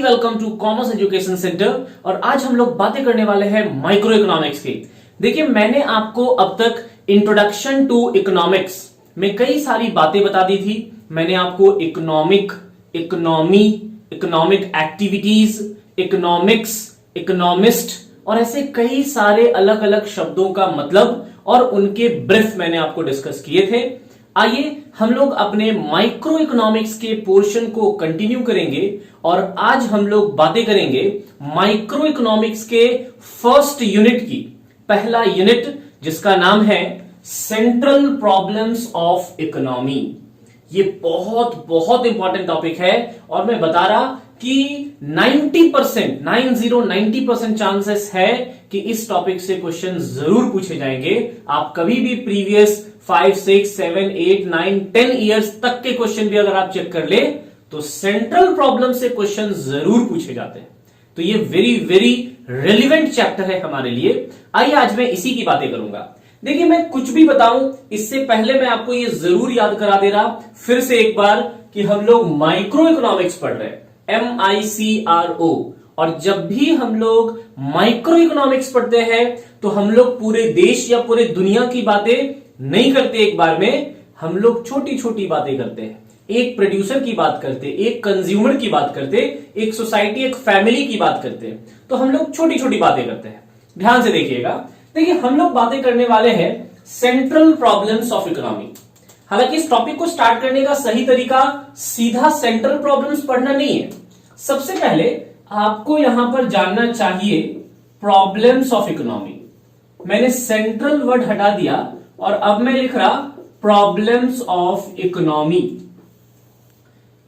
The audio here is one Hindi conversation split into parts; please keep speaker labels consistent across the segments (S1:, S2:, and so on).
S1: Welcome to commerce education centre. और आज हम लोग बातें करने वाले हैं माइक्रो इकोनॉमिक्स की। देखिए, मैंने आपको अब तक इंट्रोडक्शन टू इकोनॉमिक्स में कई सारी बातें बता दी थी। मैंने आपको economic, economy, economic activities, economics, economist और ऐसे कई सारे अलग अलग शब्दों का मतलब और उनके ब्रीफ मैंने आपको डिस्कस किए थे। आइए हम लोग अपने माइक्रो इकोनॉमिक्स के पोर्शन को कंटिन्यू करेंगे और आज हम लोग बातें करेंगे माइक्रो इकोनॉमिक्स के फर्स्ट यूनिट की। पहला यूनिट जिसका नाम है सेंट्रल प्रॉब्लम्स ऑफ इकोनॉमी। ये बहुत बहुत इंपॉर्टेंट टॉपिक है और मैं बता रहा कि 90% चांसेस है कि इस टॉपिक से क्वेश्चन जरूर पूछे जाएंगे। आप कभी भी प्रीवियस 5, 6, 7, 8, 9, 10 इयर्स तक के क्वेश्चन भी अगर आप चेक कर ले तो सेंट्रल प्रॉब्लम से क्वेश्चन जरूर पूछे जाते हैं। तो ये वेरी वेरी रेलिवेंट चैप्टर है हमारे लिए। आइए आज मैं इसी की बातें करूंगा। देखिए, मैं कुछ भी बताऊं इससे पहले मैं आपको ये जरूर याद करा दे रहा फिर से एक बार कि हम लोग माइक्रो इकोनॉमिक्स पढ़ रहे हैं, MICRO। और जब भी हम लोग माइक्रो इकोनॉमिक्स पढ़ते हैं तो हम लोग पूरे देश या पूरे दुनिया की बातें नहीं करते एक बार में, हम लोग छोटी छोटी बातें करते हैं। एक प्रोड्यूसर की बात करते, एक कंज्यूमर की बात करते, एक सोसाइटी, एक फैमिली की बात करते, तो हम लोग छोटी छोटी बातें करते हैं। ध्यान से देखिएगा। देखिए, हम लोग बातें करने वाले हैं सेंट्रल प्रॉब्लम्स ऑफ इकोनॉमी। हालांकि इस टॉपिक को स्टार्ट करने का सही तरीका सीधा सेंट्रल प्रॉब्लम्स पढ़ना नहीं है। सबसे पहले आपको यहां पर जानना चाहिए प्रॉब्लम्स ऑफ इकोनॉमी। मैंने सेंट्रल वर्ड हटा दिया और अब मैं लिख रहा प्रॉब्लम्स ऑफ इकोनॉमी।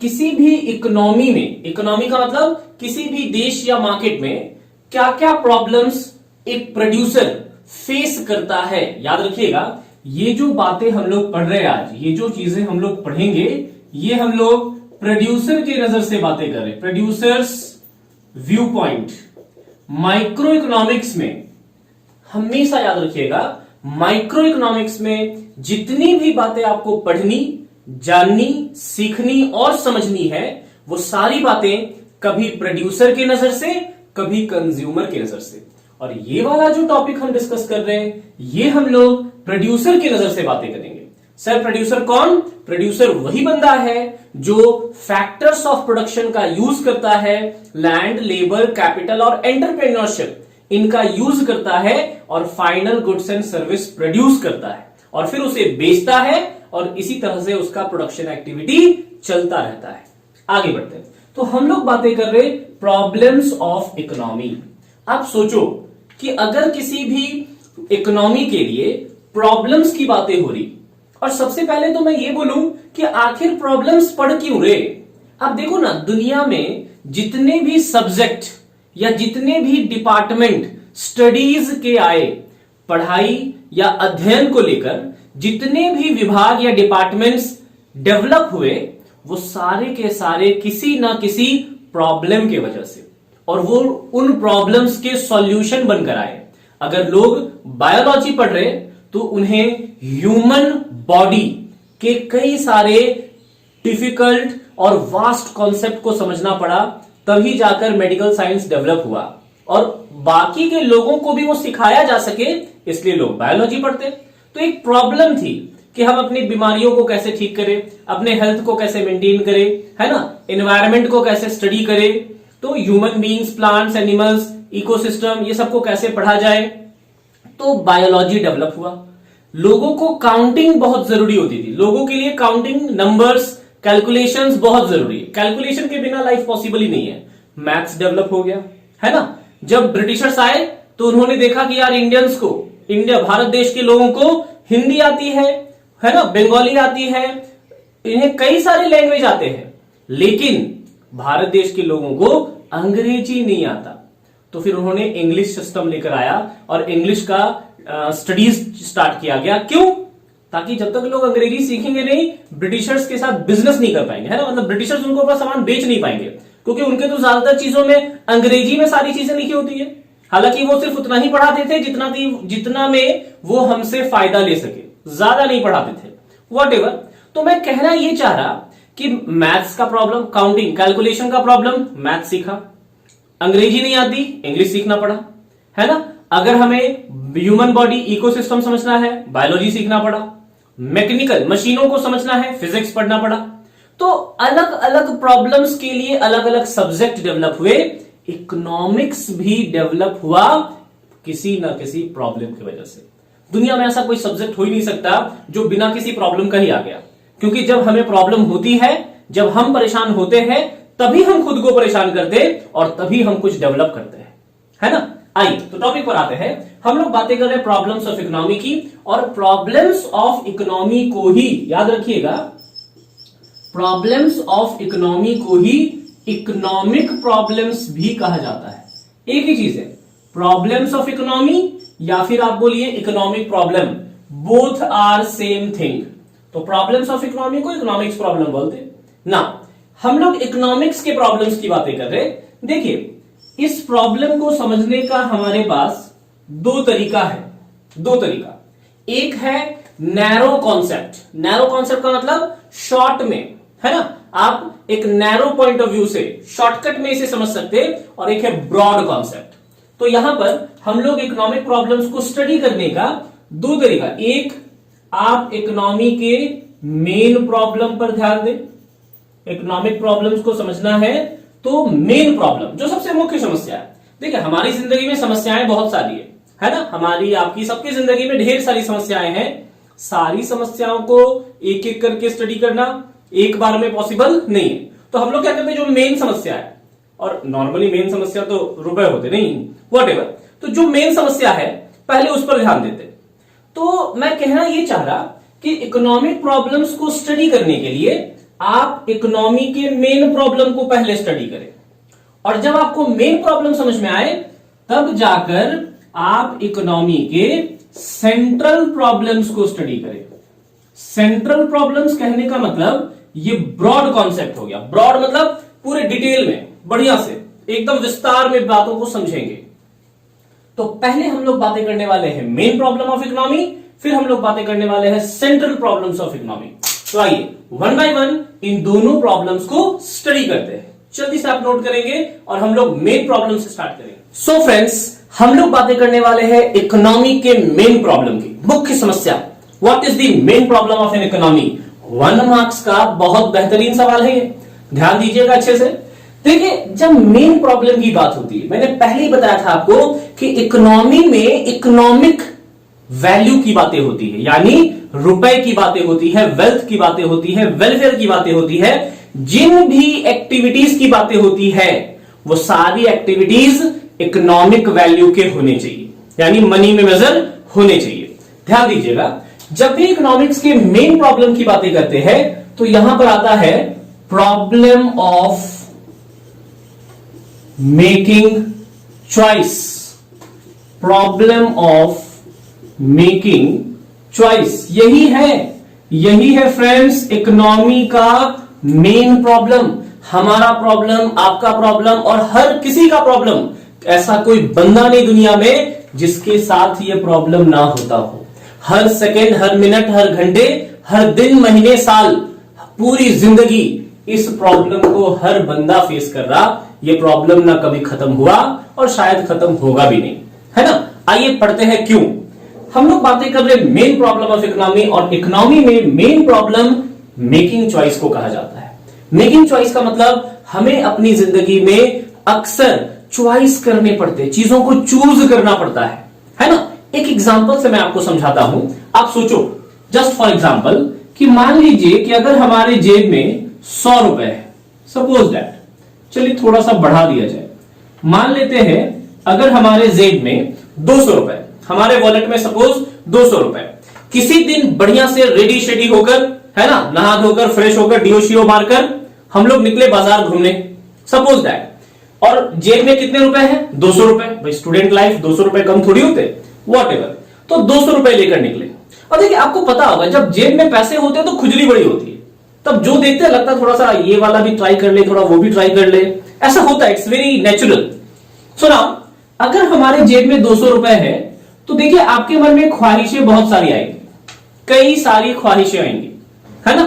S1: किसी भी इकोनॉमी में, इकोनॉमी का मतलब किसी भी देश या मार्केट में क्या क्या प्रॉब्लम्स एक प्रोड्यूसर फेस करता है। याद रखिएगा, ये जो बातें हम लोग पढ़ रहे हैं आज, ये जो चीजें हम लोग पढ़ेंगे, ये हम लोग प्रोड्यूसर की नजर से बातें कर रहे हैं, producers view point. Micro economics में हमेशा याद रखिएगा, माइक्रो इकोनॉमिक्स में जितनी भी बातें आपको पढ़नी, जाननी, सीखनी और समझनी है, वो सारी बातें कभी प्रोड्यूसर की नजर से, कभी कंज्यूमर की नजर से। और ये वाला जो टॉपिक हम डिस्कस कर रहे हैं, ये हम लोग प्रोड्यूसर की नजर से बातें करेंगे। सर, प्रोड्यूसर कौन? प्रोड्यूसर वही बंदा है जो फैक्टर्स ऑफ प्रोडक्शन का यूज करता है, लैंड, लेबर, कैपिटल और एंटरप्रेन्योरशिप, इनका यूज करता है और final goods and service produce करता है और फिर उसे बेचता है और इसी तरह से उसका प्रोडक्शन एक्टिविटी चलता रहता है। आगे बढ़ते हैं। तो हम लोग बातें कर रहे प्रॉब्लम्स ऑफ इकोनॉमी। आप सोचो कि अगर किसी भी इकोनॉमी के लिए प्रॉब्लम्स की बातें हो रही, और सबसे पहले तो मैं ये बोलूं कि आखिर प्रॉब्लम्स पढ़ क्यों रहे। आप देखो ना, दुनिया में जितने भी सब्जेक्ट या जितने भी डिपार्टमेंट स्टडीज के आए, पढ़ाई या अध्ययन को लेकर जितने भी विभाग या डिपार्टमेंट्स डेवलप हुए, वो सारे के सारे किसी ना किसी प्रॉब्लम के वजह से, और वो उन प्रॉब्लम्स के सॉल्यूशन बनकर आए। अगर लोग बायोलॉजी पढ़ रहे तो उन्हें ह्यूमन बॉडी के कई सारे डिफिकल्ट और वास्ट कॉन्सेप्ट को समझना पड़ा, तभी जाकर मेडिकल साइंस डेवलप हुआ और बाकी के लोगों को भी वो सिखाया जा सके, इसलिए लोग बायोलॉजी पढ़ते। तो एक प्रॉब्लम थी कि हम अपनी बीमारियों को कैसे ठीक करें, अपने हेल्थ को कैसे मेंटेन करें, है ना, एनवायरनमेंट को कैसे स्टडी करें, तो human beings, plants, animals, ecosystem, ये सबको कैसे पढ़ा जाए, तो बायोलॉजी डेवलप हुआ। लोगों को काउंटिंग बहुत जरूरी होती थी, लोगों के लिए काउंटिंग, नंबर्स, कैलकुलेशंस बहुत जरूरी है। कैलकुलेशन के बिना लाइफ पॉसिबल ही नहीं है। मैथ्स डेवलप हो गया, है ना। जब ब्रिटिशर्स आए तो उन्होंने देखा कि यार इंडियंस को, इंडिया भारत देश के लोगों को हिंदी आती है ना, बंगाली आती है, इन्हें कई सारे लैंग्वेज आते हैं, लेकिन भारत देश के लोगों को अंग्रेजी नहीं आता। तो फिर उन्होंने इंग्लिश सिस्टम लेकर आया और इंग्लिश का स्टडीज स्टार्ट किया गया। क्यों? ताकि जब तक लोग अंग्रेजी सीखेंगे नहीं, ब्रिटिशर्स के साथ बिजनेस नहीं कर पाएंगे, है ना। मतलब ब्रिटिशर्स उनको अपना सामान बेच नहीं पाएंगे, क्योंकि उनके तो ज्यादातर चीजों में अंग्रेजी में सारी चीजें लिखी होती है। हालांकि वो सिर्फ उतना ही पढ़ाते थे जितना में वो हमसे फायदा ले सके, ज्यादा नहीं पढ़ाते थे। व्हाटएवर। तो मैं कहना ये चाह रहा कि मैथ्स का प्रॉब्लम, काउंटिंग, कैलकुलेशन का प्रॉब्लम, मैथ सीखा, अंग्रेजी नहीं आती, इंग्लिश सीखना पड़ा, है ना। अगर हमें ह्यूमन बॉडी इकोसिस्टम समझना है, बायोलॉजी सीखना पड़ा। मैकेनिकल मशीनों को समझना है, फिजिक्स पढ़ना पड़ा। तो अलग अलग प्रॉब्लम्स के लिए अलग अलग सब्जेक्ट डेवलप हुए। इकोनॉमिक्स भी डेवलप हुआ किसी ना किसी प्रॉब्लम की वजह से। दुनिया में ऐसा कोई सब्जेक्ट हो ही नहीं सकता जो बिना किसी प्रॉब्लम का ही आ गया, क्योंकि जब हमें प्रॉब्लम होती है, जब हम परेशान होते हैं, तभी हम खुद को परेशान करते और तभी हम कुछ डेवलप करते हैं, है ना। आइए तो टॉपिक पर आते हैं। हम लोग बातें कर रहे हैं प्रॉब्लम्स ऑफ इकोनॉमी की, और प्रॉब्लम्स ऑफ इकोनॉमी को ही याद रखिएगा, प्रॉब्लम्स ऑफ इकोनॉमी को ही इकोनॉमिक प्रॉब्लम्स भी कहा जाता है। एक ही चीज है, प्रॉब्लम्स ऑफ इकोनॉमी या फिर आप बोलिए economic problem, both are same thing. तो प्रॉब्लम्स ऑफ इकोनॉमी को इकोनॉमिक्स प्रॉब्लम बोलते ना। हम लोग इकोनॉमिक्स के प्रॉब्लम्स की बातें कर रहे हैं। देखिए, इस प्रॉब्लम को समझने का हमारे पास दो तरीका है, दो तरीका। एक है नैरो कॉन्सेप्ट। नैरो कॉन्सेप्ट का मतलब शॉर्ट में, है ना। आप एक नैरो पॉइंट ऑफ व्यू से शॉर्टकट में इसे समझ सकते हैं, और एक है ब्रॉड कॉन्सेप्ट। तो यहां पर हम लोग इकोनॉमिक प्रॉब्लम्स को स्टडी करने का दो तरीका। एक, आप इकोनॉमी के मेन प्रॉब्लम पर ध्यान दें। इकोनॉमिक प्रॉब्लम्स को समझना है तो मेन प्रॉब्लम जो सबसे मुख्य समस्या है। देखिए, हमारी जिंदगी में समस्याएं बहुत सारी है ना। हमारी, आपकी, सबकी जिंदगी में ढेर सारी समस्याएं हैं। सारी समस्याओं को एक एक करके स्टडी करना एक बार में पॉसिबल नहीं है। तो हम लोग क्या करते हैं, जो मेन समस्या है, और नॉर्मली मेन समस्या तो रुपए होते नहीं, व्हाटएवर, तो जो मेन समस्या है पहले उस पर ध्यान देते। तो मैं कहना यह चाह रहा कि इकोनॉमिक प्रॉब्लम्स को स्टडी करने के लिए आप इकोनॉमी के मेन प्रॉब्लम को पहले स्टडी करें, और जब आपको मेन प्रॉब्लम समझ में आए तब जाकर आप इकोनॉमी के सेंट्रल प्रॉब्लम्स को स्टडी करें। सेंट्रल प्रॉब्लम्स कहने का मतलब ये ब्रॉड कॉन्सेप्ट हो गया। ब्रॉड मतलब पूरे डिटेल में, बढ़िया से, एकदम विस्तार में बातों को समझेंगे। तो पहले हम लोग बातें करने वाले हैं मेन प्रॉब्लम ऑफ इकोनॉमी, फिर हम लोग बातें करने वाले हैं सेंट्रल प्रॉब्लम्स ऑफ इकोनॉमी। तो आइए वन बाय वन इन दोनों प्रॉब्लम्स को स्टडी करते हैं। जल्दी से आप नोट करेंगे और हम लोग मेन प्रॉब्लम से स्टार्ट करेंगे। सो फ्रेंड्स, हम लोग बातें करने वाले हैं इकोनॉमी के मेन प्रॉब्लम की, मुख्य समस्या। What is the main problem of an economy? 1 marks का बहुत बेहतरीन सवाल है ये, ध्यान दीजिएगा अच्छे से। देखिए, जब मेन प्रॉब्लम की बात होती है, मैंने पहले ही बताया था आपको कि इकोनॉमी में इकोनॉमिक वैल्यू की बातें होती है, यानी रुपए की बातें होती है, वेल्थ की बातें होती है, वेलफेयर की बातें होती है। जिन भी एक्टिविटीज की बातें होती है वो सारी एक्टिविटीज इकोनॉमिक वैल्यू के होने चाहिए, यानी मनी में मेजर होने चाहिए। ध्यान दीजिएगा, जब भी इकोनॉमिक्स के मेन प्रॉब्लम की बातें करते हैं तो यहां पर आता है problem of making choice. Problem of making choice, यही है फ्रेंड्स इकोनॉमी का मेन प्रॉब्लम। हमारा प्रॉब्लम, आपका प्रॉब्लम, और हर किसी का प्रॉब्लम। ऐसा कोई बंदा नहीं दुनिया में जिसके साथ ये प्रॉब्लम ना होता हो। हर सेकेंड, हर मिनट, हर घंटे, हर दिन, महीने, साल, पूरी जिंदगी इस प्रॉब्लम को हर बंदा फेस कर रहा। ये प्रॉब्लम ना कभी खत्म हुआ और शायद खत्म होगा भी नहीं, है ना। आइए पढ़ते हैं क्यों। हम लोग बातें कर रहे हैं मेन प्रॉब्लम ऑफ इकोनॉमी, और इकोनॉमी में मेन प्रॉब्लम मेकिंग चॉइस को कहा जाता है। मेकिंग चॉइस का मतलब हमें अपनी जिंदगी में अक्सर चॉइस करने पड़ते हैं, चीजों को चूज करना पड़ता है ना। एक एग्जांपल से मैं आपको समझाता हूं। आप सोचो, जस्ट फॉर एग्जांपल, कि मान लीजिए कि अगर हमारे जेब में 100 रुपए है, सपोज दैट, चलिए थोड़ा सा बढ़ा दिया जाए, मान लेते हैं अगर हमारे जेब में 200 रुपए, हमारे वॉलेट में सपोज 200 रुपए, किसी दिन बढ़िया से रेडी शेडी होकर, है ना, नहा धोकर फ्रेश होकर डीओ मारकर हम लोग निकले बाजार घूमने, सपोज दैट, और जेब में कितने रुपए हैं? 200 रुपए। भाई स्टूडेंट लाइफ, 200 रुपए कम थोड़ी होते, व्हाटएवर। तो 200 रुपए लेकर निकले। और देखिए, आपको पता होगा जब जेब में पैसे होते हैं तो खुजली बड़ी होती है, तब जो देखते हैं लगता है थोड़ा सा ये वाला भी ट्राई कर ले, थोड़ा वो भी ट्राई कर ले, ऐसा होता है, it's very natural. So now, अगर हमारे जेब में 200 रुपए है तो देखिए आपके मन में ख्वाहिशें बहुत सारी आएंगी, कई सारी ख्वाहिशें आएंगी, है ना।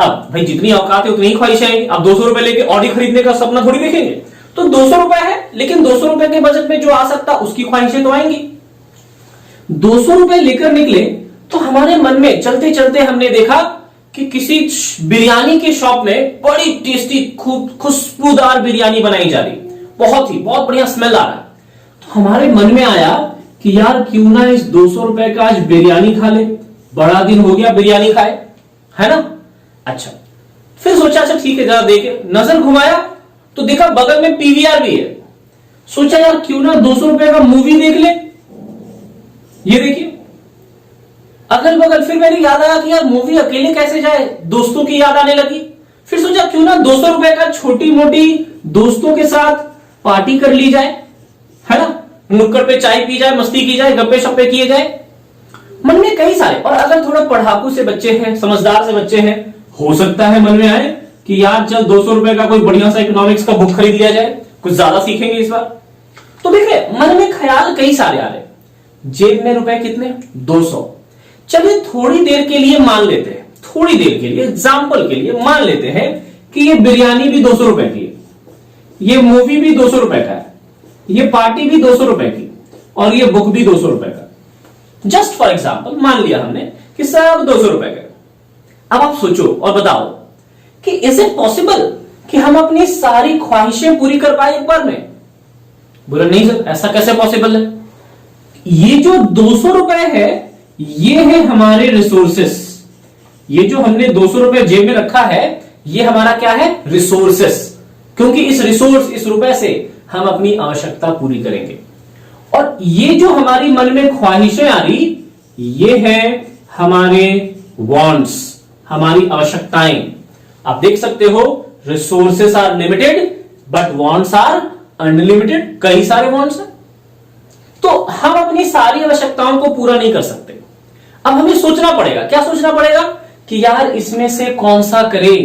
S1: अब भाई जितनी औकात है उतनी ही ख्वाहिशें आएंगी। अब 200 रुपए लेके ऑडी खरीदने का सपना थोड़ी देखेंगे। तो 200 रुपए है, लेकिन 200 रुपए के बजट में जो आ सकता उसकी ख्वाहिशें तो आएंगी। 200 रुपए लेकर निकले तो हमारे मन में चलते चलते हमने देखा कि किसी बिरयानी के शॉप में बड़ी टेस्टी खुशबूदार बिरयानी बनाई जा रही, बहुत बढ़िया स्मेल आ रहा है। तो हमारे मन में आया कि यार क्यों ना इस 200 रुपए का आज बिरयानी खा ले, बड़ा दिन हो गया बिरयानी खाए, है ना। अच्छा, फिर सोचा अच्छा ठीक है, जरा देखे, नजर घुमाया तो देखा बगल में पीवीआर भी है। सोचा यार क्यों ना 200 रुपए का मूवी देख ले। ये देखिए अगल बगल, फिर मेरी याद आया कि यार मूवी अकेले कैसे जाए, दोस्तों की याद आने लगी। फिर सोचा क्यों ना 200 रुपए का छोटी मोटी दोस्तों के साथ पार्टी कर ली जाए, है ना, नुक्कड़ पे चाय पी जाए, मस्ती की जाए, गप्पे शप्पे किए जाए। मन में कई सारे, और अगर थोड़ा पढ़ाकू से बच्चे हैं, समझदार से बच्चे हैं, हो सकता है मन में आए कि यार चल 200 रुपए का कोई बढ़िया सा इकोनॉमिक्स का बुक खरीद लिया जाए, कुछ ज्यादा सीखेंगे इस बार। तो देखिए मन में ख्याल कई सारे आ रहे। जेब में रुपए कितने, 200। चलिए थोड़ी देर के लिए मान लेते हैं, थोड़ी देर के लिए एग्जाम्पल के लिए मान लेते हैं कि ये बिरयानी भी 200 रुपए की है, ये मूवी भी 200 रुपए का है, ये पार्टी भी 200 रुपए की, और ये बुक भी 200 रुपए का। जस्ट फॉर एग्जाम्पल मान लिया हमने कि सब 200 रुपए का। अब आप सोचो और बताओ कि इज इट पॉसिबल कि हम अपनी सारी ख्वाहिशें पूरी कर पाए एक बार में। बोला नहीं सर, ऐसा कैसे पॉसिबल है। ये जो 200 रुपए है ये है हमारे रिसोर्सेस। ये जो हमने 200 रुपए जेब में रखा है ये हमारा क्या है, रिसोर्सेस। क्योंकि इस रुपए से हम अपनी आवश्यकता पूरी करेंगे। और ये जो हमारी मन में ख्वाहिशें आ रही ये है हमारे वांट्स, हमारी आवश्यकताएं। आप देख सकते हो resources are limited but wants are unlimited. कई सारे वांट्स हैं तो हम अपनी सारी आवश्यकताओं को पूरा नहीं कर सकते। अब हमें सोचना पड़ेगा, क्या सोचना पड़ेगा कि यार इसमें से कौन सा करे।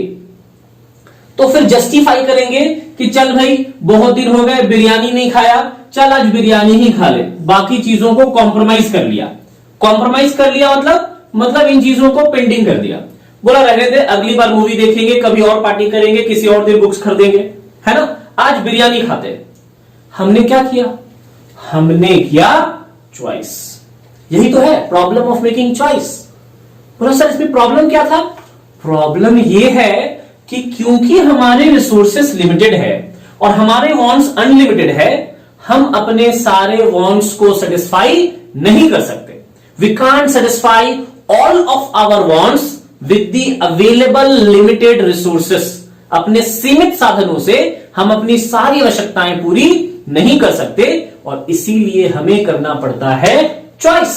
S1: तो फिर जस्टिफाई करेंगे कि चल भाई बहुत दिन हो गए बिरयानी नहीं खाया, चल आज बिरयानी ही खा ले। बाकी चीजों को कॉम्प्रोमाइज कर लिया। कॉम्प्रोमाइज कर लिया मतलब इन चीजों को पेंडिंग कर दिया। बोला रहने दे, अगली बार मूवी देखेंगे, कभी और पार्टी करेंगे, किसी और दिन बुक्स खरीदेंगे, है ना, आज बिरयानी खाते। हमने क्या किया, हमने किया चॉइस। यही तो है प्रॉब्लम ऑफ मेकिंग चॉइस। बोला सर इसमें प्रॉब्लम क्या था। प्रॉब्लम यह है कि क्योंकि हमारे रिसोर्सेस लिमिटेड है और हमारे वांट्स अनलिमिटेड है, हम अपने सारे वांट्स को सेटिस्फाई नहीं कर सकते। We can't satisfy all of our wants with the available limited resources. अपने सीमित साधनों से हम अपनी सारी आवश्यकताएं पूरी नहीं कर सकते और इसीलिए हमें करना पड़ता है चॉइस।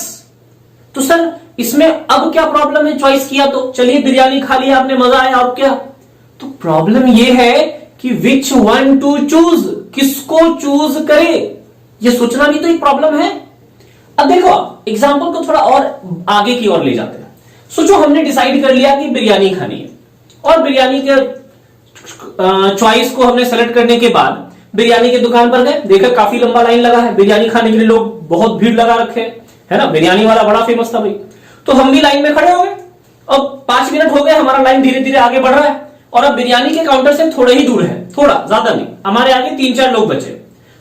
S1: तो सर इसमें अब क्या प्रॉब्लम है, चॉइस किया तो चलिए बिरयानी खा लिया आपने, मजा आया, अब क्या। तो प्रॉब्लम यह है कि विच वन टू चूज, किसको चूज करे, यह सोचना भी तो एक प्रॉब्लम है। अब देखो एग्जांपल को थोड़ा और आगे की ओर ले जाते हैं। सोचो हमने डिसाइड कर लिया कि बिरयानी खानी है और बिरयानी के चॉइस को हमने सेलेक्ट करने के बाद बिरयानी की दुकान पर गए, देखा काफी लंबा लाइन लगा है बिरयानी खाने के लिए, लोग बहुत भीड़ लगा रखे है ना, बिरयानी वाला बड़ा फेमस था भाई। तो हम भी लाइन में खड़े हो गए। अब 5 मिनट हो गए, हमारा लाइन धीरे धीरे आगे बढ़ रहा है और अब बिरयानी के काउंटर से थोड़े ही दूर है, थोड़ा ज्यादा नहीं, हमारे आगे 3-4 लोग बचे।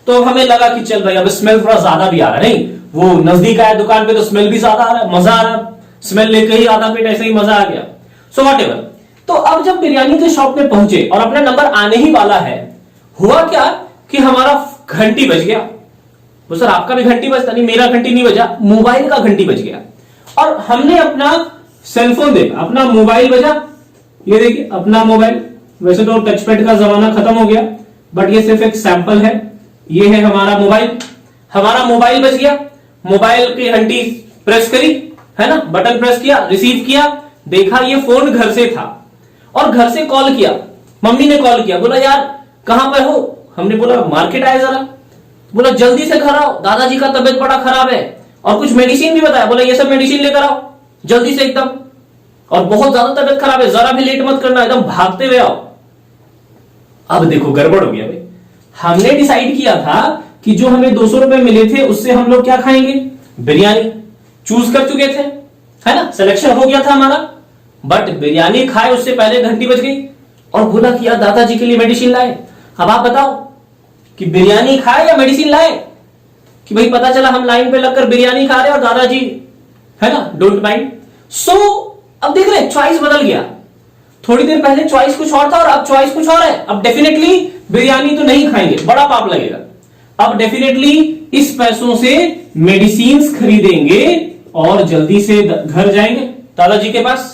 S1: तो हमें लगा कि चल भाई अब स्मेल थोड़ा ज्यादा भी आ रहा है, नहीं वो नजदीक आया दुकान पे तो स्मेल भी ज्यादा आ रहा है, मजा आ रहा है, स्मेल लेके ही आधा पेट ऐसे ही मजा आ गया। So whatever. तो अब जब बिरयानी के शॉप में पहुंचे और अपना नंबर आने ही वाला है, हुआ क्या कि हमारा घंटी बज गया। वो सर आपका भी घंटी बजता नहीं, मेरा घंटी नहीं बजा, मोबाइल का घंटी बज गया। और हमने अपना सेलफोन देखा, अपना मोबाइल बजा, ये देखिए अपना मोबाइल। वैसे तो टच पैड का जमाना खत्म हो गया बट ये सिर्फ एक सैंपल है। ये है हमारा मोबाइल, हमारा मोबाइल बज गया। मोबाइल की घंटी प्रेस करी, है ना, बटन प्रेस किया, रिसीव किया, देखा ये फोन घर से था और घर से कॉल किया, मम्मी ने कॉल किया, बोला यार कहां पे हो। हमने बोला मार्केट आए जरा। बोला जल्दी से घर आओ, दादाजी का तबीयत बड़ा खराब है और कुछ मेडिसिन भी बताया। बोला ये सब मेडिसिन लेकर आओ जल्दी से एकदम, और बहुत ज्यादा तबीयत खराब है, जरा भी लेट मत करना, एकदम भागते हुए आओ। अब देखो गड़बड़ हो गया भाई। हमने डिसाइड किया था कि जो हमें 200 रुपए मिले थे उससे हम लोग क्या खाएंगे, बिरयानी। चूज कर चुके थे, है ना, सिलेक्शन हो गया था हमारा। बट बिरयानी खाए उससे पहले घंटी बज गई और बोला कि यार दादाजी के लिए मेडिसिन लाए। अब आप बताओ कि बिरयानी खाए या मेडिसिन लाए, कि भाई पता चला हम लाइन पे लगकर बिरयानी खा रहे हैं और दादाजी, है ना, डोंट माइंड। सो अब देख रहे हैं चॉइस बदल गया। थोड़ी देर पहले चॉइस कुछ और था और अब चॉइस कुछ और है। अब डेफिनेटली बिरयानी तो नहीं खाएंगे, बड़ा पाप लगेगा। अब डेफिनेटली इस पैसों से मेडिसिन खरीदेंगे और जल्दी से घर जाएंगे दादाजी के पास।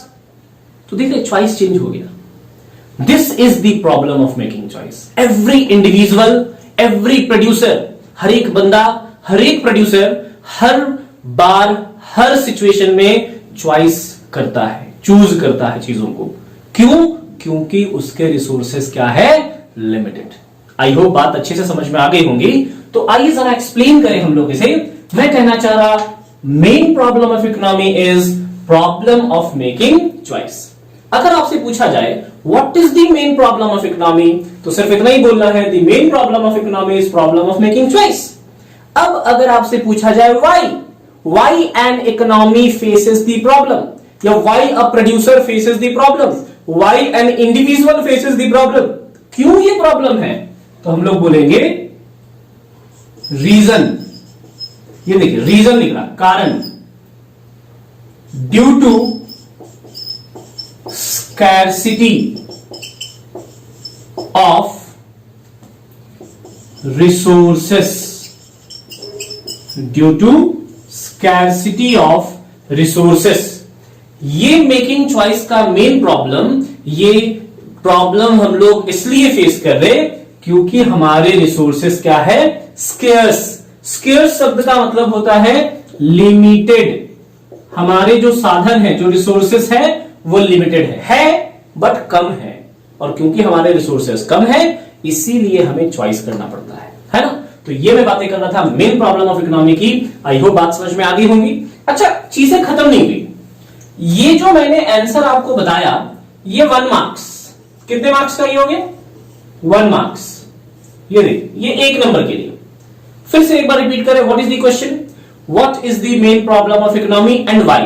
S1: तो देख रहे चॉइस चेंज हो गया। This is the problem of making choice. Every individual, every producer, हर एक बंदा, हर एक प्रोड्यूसर हर बार हर सिचुएशन में चॉइस करता है, चूज करता है चीजों को। क्यों? क्योंकि उसके रिसोर्सेस क्या है? लिमिटेड। आई होप बात अच्छे से समझ में आ गई होंगी। तो आइए जरा एक्सप्लेन करें हम लोग इसे। मैं कहना चाह रहा main problem of economy is problem of making choice. अगर आपसे पूछा जाए what is the main problem of economy, तो सिर्फ इतना ही बोलना है, the main problem of economy is problem of making choice. अब अगर आपसे पूछा जाए why an economy faces the problem, या why a producer faces the problem, why an individual faces the problem, क्यों ये प्रॉब्लम है, तो हम लोग बोलेंगे रीजन। ये देखिए रीजन लिख रहा, कारण, due to scarcity of resources, due to scarcity of resources. ये मेकिंग चॉइस का मेन प्रॉब्लम, ये प्रॉब्लम हम लोग इसलिए फेस कर रहे क्योंकि हमारे रिसोर्सेस क्या है? स्केर्स। स्केर्स शब्द का मतलब होता है लिमिटेड। हमारे जो साधन है, जो रिसोर्सेस है, वो लिमिटेड है बट कम है। और क्योंकि हमारे रिसोर्सेस कम है इसीलिए हमें चॉइस करना पड़ता है ना। तो ये मैं बातें कर रहा था मेन प्रॉब्लम ऑफ इकोनॉमी की। आई होप बात समझ में आ गई होंगी। अच्छा, चीजें खत्म नहीं हुई। ये जो मैंने आंसर आपको बताया, ये 1 मार्क्स, कितने मार्क्स का ये हो गया? 1 मार्क्स। ये देखिए, ये 1 नंबर के लिए। फिर से एक बार रिपीट करें, what is the question? What is the main problem of economy and why?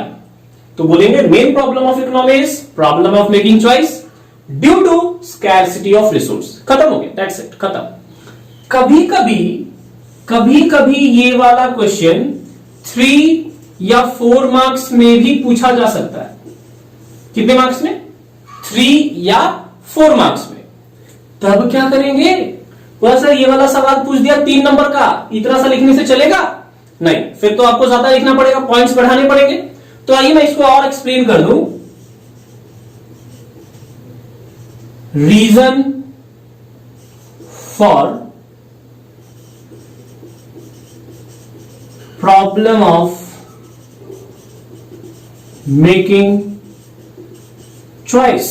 S1: तो बोलेंगे main problem of economy is problem of making choice due to scarcity of resource. खत्म हो गया, दैट्स इट, खत्म। कभी कभी ये वाला क्वेश्चन 3 या 4 मार्क्स में भी पूछा जा सकता है। कितने मार्क्स में? 3 या 4 मार्क्स में। तब क्या करेंगे? बोला सर ये वाला सवाल पूछ दिया 3 नंबर का, इतना सा लिखने से चलेगा? नहीं, फिर तो आपको ज्यादा लिखना पड़ेगा, पॉइंट्स बढ़ाने पड़ेंगे। तो आइए मैं इसको और एक्सप्लेन कर दूं। Reason for problem of making choice.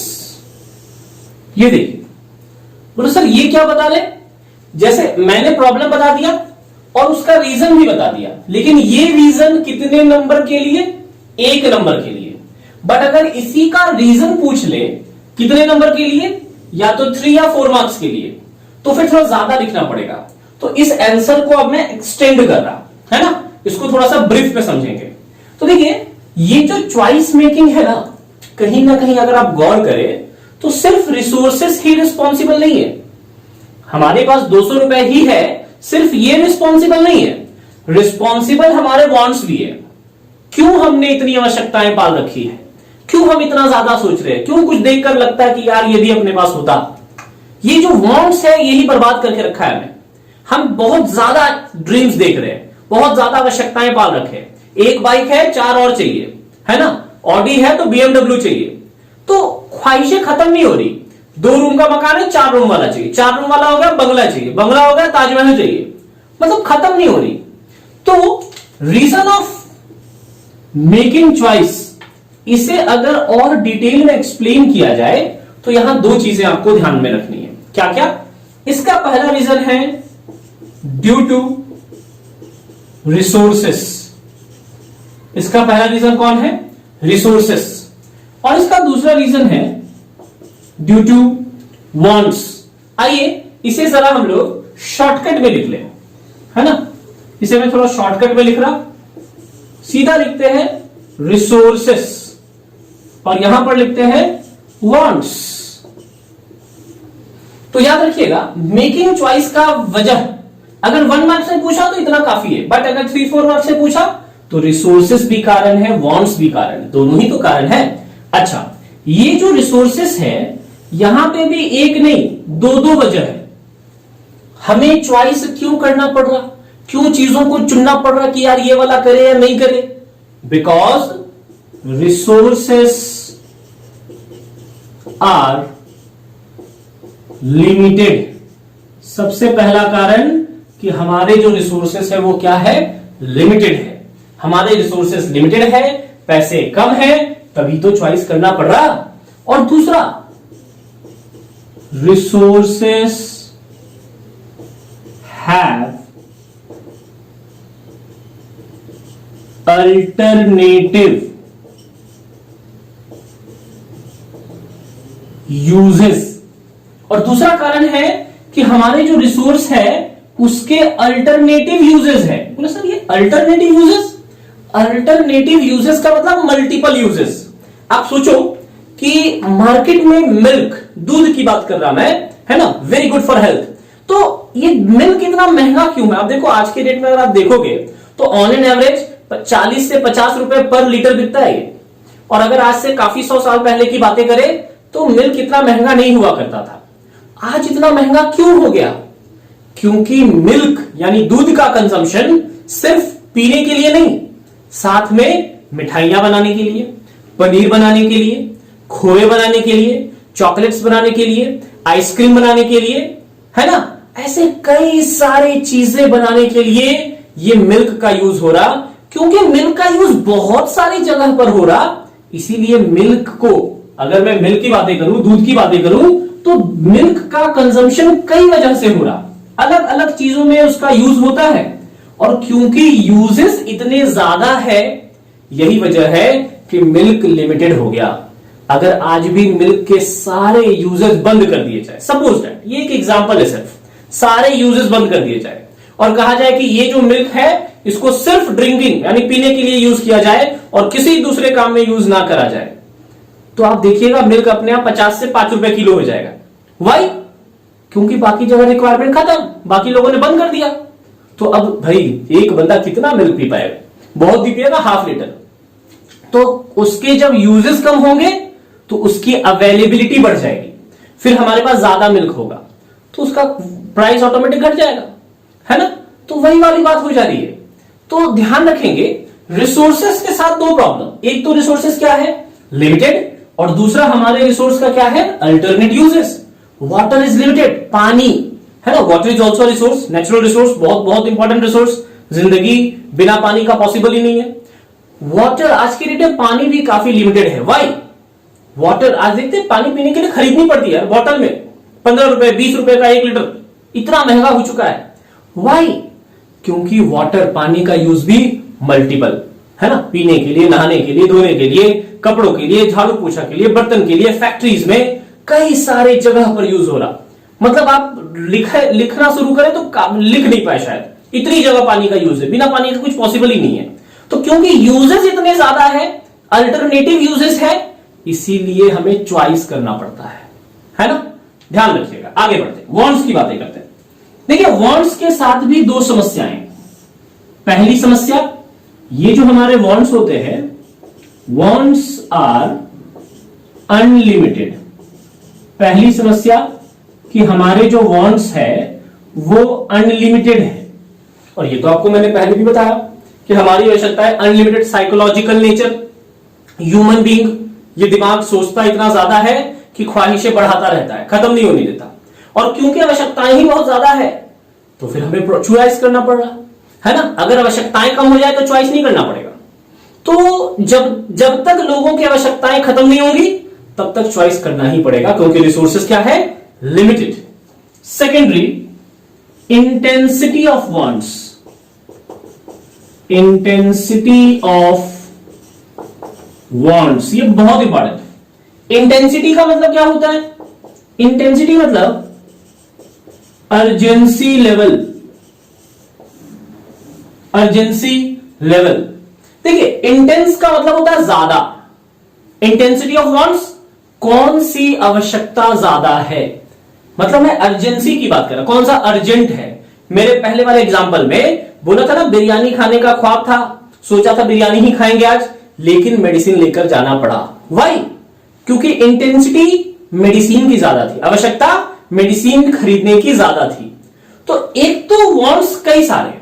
S1: ये देखिए, बोलो सर ये क्या बता रहे? जैसे मैंने प्रॉब्लम बता दिया और उसका रीजन भी बता दिया, लेकिन ये रीजन कितने नंबर के लिए? 1 नंबर के लिए। बट अगर इसी का रीजन पूछ ले कितने नंबर के लिए? या तो 3 या 4 मार्क्स के लिए, तो फिर थोड़ा ज्यादा लिखना पड़ेगा। तो इस आंसर को अब मैं एक्सटेंड कर रहा, है ना, इसको थोड़ा सा ब्रीफ में समझेंगे। तो देखिए, ये जो चॉइस मेकिंग है ना कहीं अगर आप गौर करें तो सिर्फ रिसोर्सेस ही रिस्पॉन्सिबल नहीं है। हमारे पास 200 रुपए ही है, सिर्फ ये रिस्पॉन्सिबल नहीं है, रिस्पॉन्सिबल हमारे वांट्स भी है। क्यों हमने इतनी आवश्यकताएं पाल रखी है? क्यों हम इतना ज्यादा सोच रहे हैं? क्यों कुछ देखकर लगता है कि यार ये भी अपने पास होता? ये जो वांट्स है यही बर्बाद करके रखा है हमें। हम बहुत ज्यादा ड्रीम्स देख रहे हैं, बहुत ज्यादा आवश्यकताएं पाल रखे हैं। एक बाइक है, 4 और चाहिए, है ना, ऑडी है तो BMW चाहिए। तो ख्वाहिशें खत्म नहीं हो रही। 2 रूम का मकान है, 4 रूम वाला चाहिए, 4 रूम वाला हो गया बंगला चाहिए, बंगला हो गया ताजमहल चाहिए, मतलब खत्म नहीं हो रही। तो रीजन ऑफ मेकिंग चॉइस, इसे अगर और डिटेल में एक्सप्लेन किया जाए तो यहां 2 चीजें आपको ध्यान में रखनी है। क्या क्या? इसका पहला रीजन है ड्यू टू रिसोर्सेस। इसका पहला रीजन कौन है? रिसोर्सेस। और इसका दूसरा रीजन है ड्यू टू वांट्स। आइए इसे जरा हम लोग शॉर्टकट में लिख लें, है ना। इसे मैं थोड़ा शॉर्टकट में लिख रहा, सीधा लिखते हैं रिसोर्सेस और यहां पर लिखते हैं वांट्स। तो याद रखिएगा मेकिंग चॉइस का वजह अगर 1 मार्क्स से पूछा तो इतना काफी है, बट अगर 3-4 मार्क्स से पूछा तो रिसोर्सेस भी कारण है, वांट्स भी कारण है, दोनों ही तो कारण है। अच्छा, ये जो रिसोर्सेस है यहां पे भी एक नहीं दो वजह है। हमें चॉइस क्यों करना पड़ रहा, क्यों चीजों को चुनना पड़ रहा कि यार ये वाला करे या नहीं करे? Because resources are limited. सबसे पहला कारण कि हमारे जो रिसोर्सेस है वो क्या है, लिमिटेड है। हमारे रिसोर्सेस लिमिटेड है, पैसे कम है, तभी तो चॉइस करना पड़ रहा। और दूसरा, रिसोर्सेस हैव अल्टरनेटिव यूजेस। और दूसरा कारण है कि हमारे जो रिसोर्स है उसके अल्टरनेटिव यूजेस है। बोले सर ये अल्टरनेटिव यूजेस, अल्टरनेटिव यूजेस का मतलब मल्टीपल यूजेस। आप सोचो कि मार्केट में मिल्क, दूध की बात कर रहा मैं, है ना, वेरी गुड फॉर हेल्थ। तो ये मिल्क इतना महंगा क्यों है? आप देखो आज के डेट में अगर आप देखोगे तो ऑन एन एवरेज 40 से 50 रुपए पर लीटर बिकता है ये। और अगर आज से काफी 100 साल पहले की बातें करें तो मिल्क इतना महंगा नहीं हुआ करता था। आज इतना महंगा क्यों हो गया? क्योंकि मिल्क यानी दूध का कंजम्पशन सिर्फ पीने के लिए नहीं, साथ में मिठाइयां बनाने के लिए, पनीर बनाने के लिए, खोए बनाने के लिए, चॉकलेट्स बनाने के लिए, आइसक्रीम बनाने के लिए, है ना, ऐसे कई सारी चीजें बनाने के लिए ये मिल्क का यूज हो रहा। क्योंकि मिल्क का यूज बहुत सारी जगह पर हो रहा, इसीलिए मिल्क को, अगर मैं मिल्क की बातें करूं, दूध की बातें करूं, तो मिल्क का कंजम्पशन कई वजह से हो रहा, अलग अलग चीजों में उसका यूज होता है। और क्योंकि यूजेस इतने ज्यादा है, यही वजह है कि मिल्क लिमिटेड हो गया। अगर आज भी मिल्क के सारे यूजेस बंद कर दिए जाए, सपोज दैट, ये एक एग्जांपल है, सिर्फ सारे यूजेस बंद कर दिए जाए और कहा जाए कि ये जो मिल्क है इसको सिर्फ ड्रिंकिंग यानी पीने के लिए यूज किया जाए और किसी दूसरे काम में यूज ना करा जाए, तो आप देखिएगा मिल्क अपने आप 50 से 5 रुपए किलो हो जाएगा। वाई? क्योंकि बाकी जगह रिक्वायरमेंट खत्म, बाकी लोगों ने बंद कर दिया। तो अब भाई एक बंदा कितना मिल्क पी पाएगा? बहुत भी पिएगा, ½ लीटर। तो उसके जब यूजेस कम होंगे तो उसकी अवेलेबिलिटी बढ़ जाएगी, फिर हमारे पास ज्यादा मिल्क होगा तो उसका प्राइस ऑटोमेटिक घट जाएगा, है ना। तो वही वाली बात हो जा रही है। तो ध्यान रखेंगे रिसोर्सेस के साथ दो प्रॉब्लम, एक तो रिसोर्सेस क्या है, लिमिटेड, और दूसरा हमारे रिसोर्स का क्या है, alternate uses. Water is limited, पानी, है ना, water is also resource, natural resource, बहुत बहुत इंपॉर्टेंट रिसोर्स। जिंदगी बिना पानी का पॉसिबल ही नहीं है। वाटर आज की डेट में पानी भी काफी लिमिटेड है। वाई? वाटर आज देखते हैं पानी पीने के लिए खरीदनी पड़ती है बॉटल में 15 रुपए 20 रुपए का 1 लीटर, इतना महंगा हो चुका है। वाई? क्योंकि वाटर, पानी का यूज भी मल्टीपल, है ना, पीने के लिए, नहाने के लिए, धोने के लिए, कपड़ों के लिए, झाड़ू पोछा के लिए, बर्तन के लिए, फैक्ट्रीज में कई सारे जगह पर यूज हो रहा। मतलब आप लिखना शुरू करें तो लिख नहीं पाए शायद, इतनी जगह पानी का यूज है, बिना पानी का कुछ पॉसिबल ही नहीं है। तो क्योंकि यूजेस इतने ज्यादा है, अल्टरनेटिव यूजेस है, इसीलिए हमें चॉइस करना पड़ता है ना। ध्यान रखिएगा। आगे बढ़ते हैं, वांट्स की बातें करते हैं। देखिए वांट्स के साथ भी दो समस्याएं। पहली समस्या, ये जो हमारे वांट्स होते हैं, वांट्स आर अनलिमिटेड। पहली समस्या कि हमारे जो वांट्स है वो अनलिमिटेड है। और ये तो आपको मैंने पहले भी बताया कि हमारी आवश्यकता है unlimited psychological nature, human being, ये दिमाग सोचता इतना ज्यादा है कि ख्वाहिशें बढ़ाता रहता है, खत्म नहीं होने देता। और क्योंकि आवश्यकताएं ही बहुत ज्यादा है तो फिर हमें चॉइस करना पड़ रहा है ना। अगर आवश्यकताएं कम हो जाए तो चॉइस नहीं करना पड़ेगा। तो जब तक लोगों की आवश्यकताएं खत्म नहीं होंगी तब तक चॉइस करना ही पड़ेगा, क्योंकि रिसोर्सेस क्या है, limited. Secondary, intensity of wants. Intensity of wants, ये बहुत इंपॉर्टेंट है। इंटेंसिटी का मतलब क्या होता है? इंटेंसिटी मतलब अर्जेंसी लेवल। अर्जेंसी लेवल, देखिए इंटेंस का मतलब होता है ज्यादा। इंटेंसिटी ऑफ वांट्स, कौन सी आवश्यकता ज्यादा है। मतलब मैं अर्जेंसी की बात कर रहा हूं, कौन सा अर्जेंट है। मेरे पहले वाले एग्जांपल में बोला था ना, बिरयानी खाने का ख्वाब था, सोचा था बिरयानी ही खाएंगे आज, लेकिन मेडिसिन लेकर जाना पड़ा। वाई? क्योंकि इंटेंसिटी मेडिसिन की ज्यादा थी, आवश्यकता मेडिसिन खरीदने की ज्यादा थी। तो एक तो वांट्स कई सारे,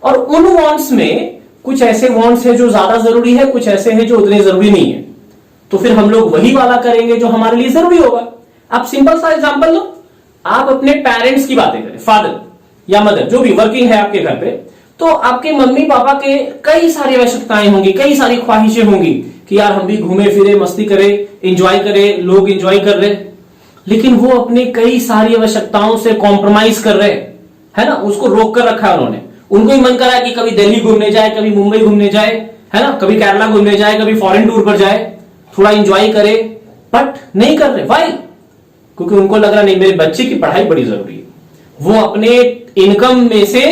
S1: और उन वांट्स में कुछ ऐसे वांट्स है जो ज्यादा जरूरी है, कुछ ऐसे हैं जो उतने जरूरी नहीं है। तो फिर हम लोग वही वाला करेंगे जो हमारे लिए जरूरी होगा। आप सिंपल सा एग्जांपल लो, आप अपने पेरेंट्स की बातें करें, फादर या मदर जो भी वर्किंग है आपके घर पे, तो आपके मम्मी पापा के कई सारी आवश्यकताएं होंगी, कई सारी ख्वाहिशें होंगी कि यार हम भी घूमे फिरे, मस्ती करें, एंजॉय करें, लोग एंजॉय कर रहे, लेकिन वो अपने कई सारी आवश्यकताओं से कॉम्प्रोमाइज कर रहे है ना, उसको रोक कर रखा है उन्होंने। उनको ही मन करा है कि कभी दिल्ली घूमने जाए, कभी मुंबई घूमने जाए, है ना, कभी केरला घूमने जाए, कभी फॉरेन टूर पर जाए, थोड़ा एंजॉय करे, बट नहीं कर रहे। वाई? क्योंकि उनको लग रहा नहीं, मेरे बच्चे की पढ़ाई बड़ी जरूरी है। वो अपने इनकम में से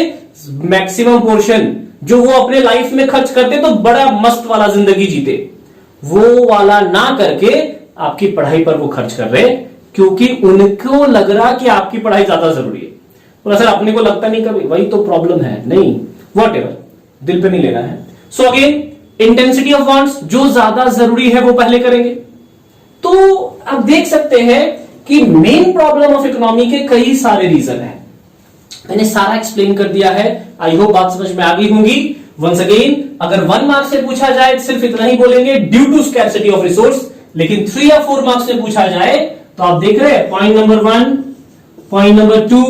S1: मैक्सिमम पोर्शन जो वो अपने लाइफ में खर्च करते तो बड़ा मस्त वाला जिंदगी जीते, वो वाला ना करके आपकी पढ़ाई पर वो खर्च कर रहे, क्योंकि उनको लग रहा कि आपकी पढ़ाई ज्यादा जरूरी है। और सर अपने को लगता नहीं कभी, वही तो प्रॉब्लम है। नहीं, वॉटएवर, दिल पे नहीं लेना है। So again, intensity of wants, जो ज्यादा जरूरी है वो पहले करेंगे। तो आप देख सकते हैं कि मेन प्रॉब्लम ऑफ इकोनॉमी के कई सारे रीजन है। मैंने सारा एक्सप्लेन कर दिया है, आई होप बात समझ में आ गई होंगी। वंस अगेन, अगर 1 मार्क्स से पूछा जाए सिर्फ इतना ही बोलेंगे, due to scarcity of resource. लेकिन 3 या 4 मार्क्स से पूछा जाए तो आप देख रहे हैं, point number 1, point number 2,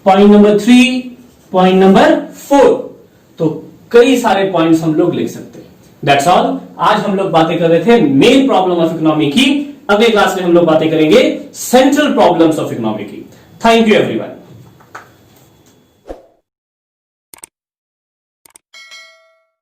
S1: point number 3, point number 4, तो कई सारे पॉइंट्स हम लोग लिख सकते हैं। That's all. आज हम लोग बातें कर रहे थे मेन प्रॉब्लम ऑफ इकोनॉमी की। अगले क्लास में हम लोग बातें करेंगे सेंट्रल प्रॉब्लम्स ऑफ इकोनॉमी की। Thank you everyone.